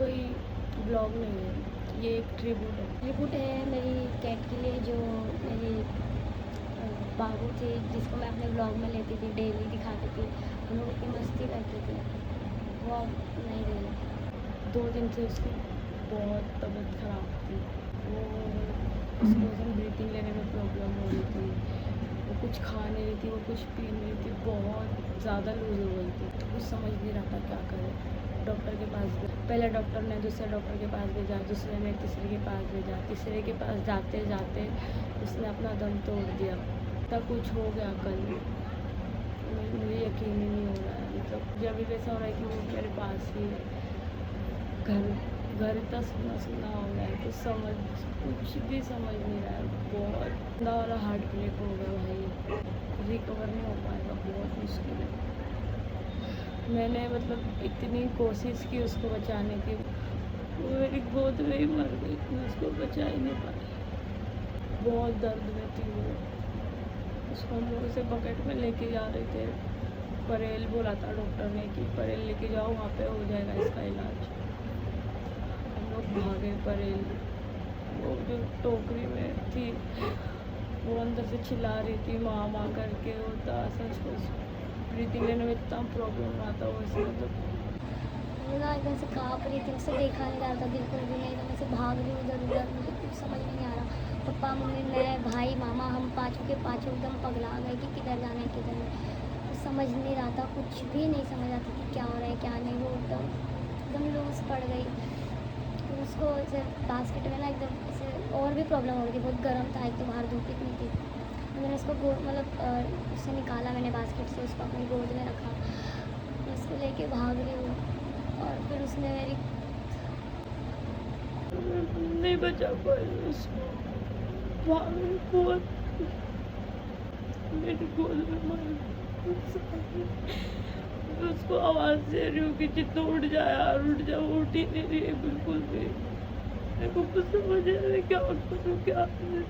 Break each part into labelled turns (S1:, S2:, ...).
S1: कोई ब्लॉग नहीं है, ये एक ट्रिब्यूट है मेरी कैट के लिए, जो मेरी बाबू थी, जिसको मैं अपने ब्लॉग में लेती थी, डेली दिखाती थी। हम लोग इतनी मस्ती करते थे, वो अब नहीं रही। 2 दिन से उसकी बहुत तबीयत ख़राब थी। वो उसको ब्रीथिंग लेने में प्रॉब्लम हो रही थी, वो कुछ खा नहीं रही थी, वो कुछ पी नहीं रही थी, बहुत ज़्यादा लूज़ हो गई थी। कुछ समझ नहीं रहा था क्या करे। डॉक्टर के पास गए, पहले डॉक्टर ने दूसरे डॉक्टर के पास भेजा, दूसरे ने तीसरे के पास भेजा, तीसरे के पास जाते जाते उसने अपना दम तोड़ दिया। तब कुछ हो गया कल, मुझे यकीन ही नहीं हो रहा है। मतलब जब भी ऐसा हो रहा है कि वो मेरे पास ही है। घर इतना सुना सुना हो गया है, कुछ भी समझ नहीं रहा है। बहुत गंदा वाला हार्ट ब्रेक हो गया भाई, रिकवर नहीं हो पाएगा, बहुत मुश्किल है। मैंने मतलब इतनी कोशिश की उसको बचाने की, वो मेरी गोद में ही मर गई, मैं उसको बचा ही नहीं पाई। बहुत दर्द में थी वो। उसको हम लोग उसे बकेट में लेके जा रहे थे, परेल बोला था डॉक्टर ने कि परेल लेके जाओ, वहाँ पे हो जाएगा इसका इलाज। हम लोग भागे परेल, वो जो टोकरी में थी वो अंदर से चिल्ला रही थी माँ माँ करके। होता सच ब्रीथिंग लेने में इतना प्रॉब्लम रहा था वैसे, मतलब
S2: ना एकदम से काँप रही थी, उससे देखा नहीं जा रहा था बिल्कुल भी नहीं, एकदम से भाग रही उधर उधर, मुझे कुछ समझ में नहीं आ रहा। पापा मम्मी मैं भाई मामा हम पाँचों के पाँचों एकदम पगला गए कि किधर जाना है किधर नहीं। कुछ समझ नहीं रहा था, कुछ भी नहीं समझ आता कि क्या हो रहा है क्या नहीं। वो एकदम लूज पड़ गई। तो उसको ऐसे बास्केट में ना एकदम ऐसे और भी प्रॉब्लम हो रही थी, बहुत गर्म था, एक तो बाहर धूप इतनी थी। मैंने उसको मतलब उससे निकाला, मैंने बास्केट से उसको अपनी गोद में रखा, उसको लेके भाग रही हूँ। और फिर उसने मेरी
S1: नहीं बचा पाई उसको, बहुत मेरी गोद में मर गई। उसको आवाज़ दे रही हूँ कि जितना उठ जाए यार उठ जा, वो उठ ही नहीं रही है बिल्कुल भी। मेरे को कुछ समझ नहीं आ रहा क्या करूँ क्या नहीं।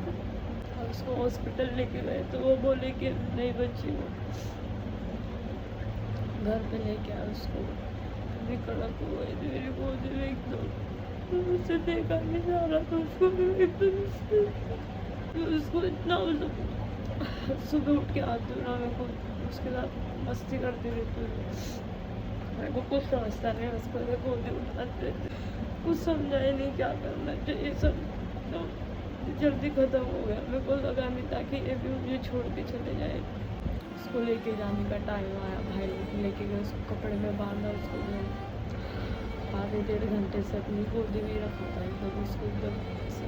S1: और उसको हॉस्पिटल लेके गए तो वो बोले कि नहीं बची वो। घर पे लेके आया उसको, भी कड़क हो गई थी मेरी गोद में एकदम। मुझसे देखा नहीं जा रहा था उसको, एकदम उसको इतना मतलब सुबह उठ के आती हूँ ना, मेरे को उसके साथ मस्ती करती रहती हूँ। मेरे को कुछ समझता नहीं, उसको गोदी उठाते रहते, कुछ समझा ही नहीं क्या करना चाहिए। सब तो जल्दी ख़त्म हो गया। मेरे को लगा नहीं था कि ये भी मुझे छोड़ के चले जाए। उसको लेके जाने का टाइम आया, भाई लेके गए, उसको कपड़े में बांधा, उसको आधे 1.5 घंटे से अपनी गोदी में रखा था। एकदम उसको एकदम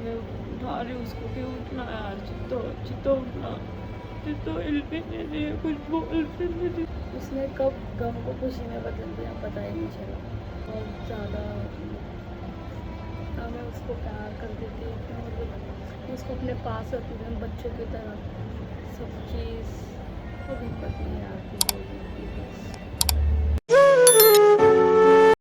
S1: मैं उठा रही हूँ उसको कि उठना यार, चित्तो उठना, चित्तो हिल भी नहीं रही है, कुछ बोल भी नहीं रही। उसने कब गम को खुशी में बदल दिया पता ही नहीं चला। बहुत ज़्यादा मैं उसको प्यार करती थी, मतलब उसको अपने पास रखती थी बच्चों की तरह। सब चीज़ को दिक्कत नहीं आती, बस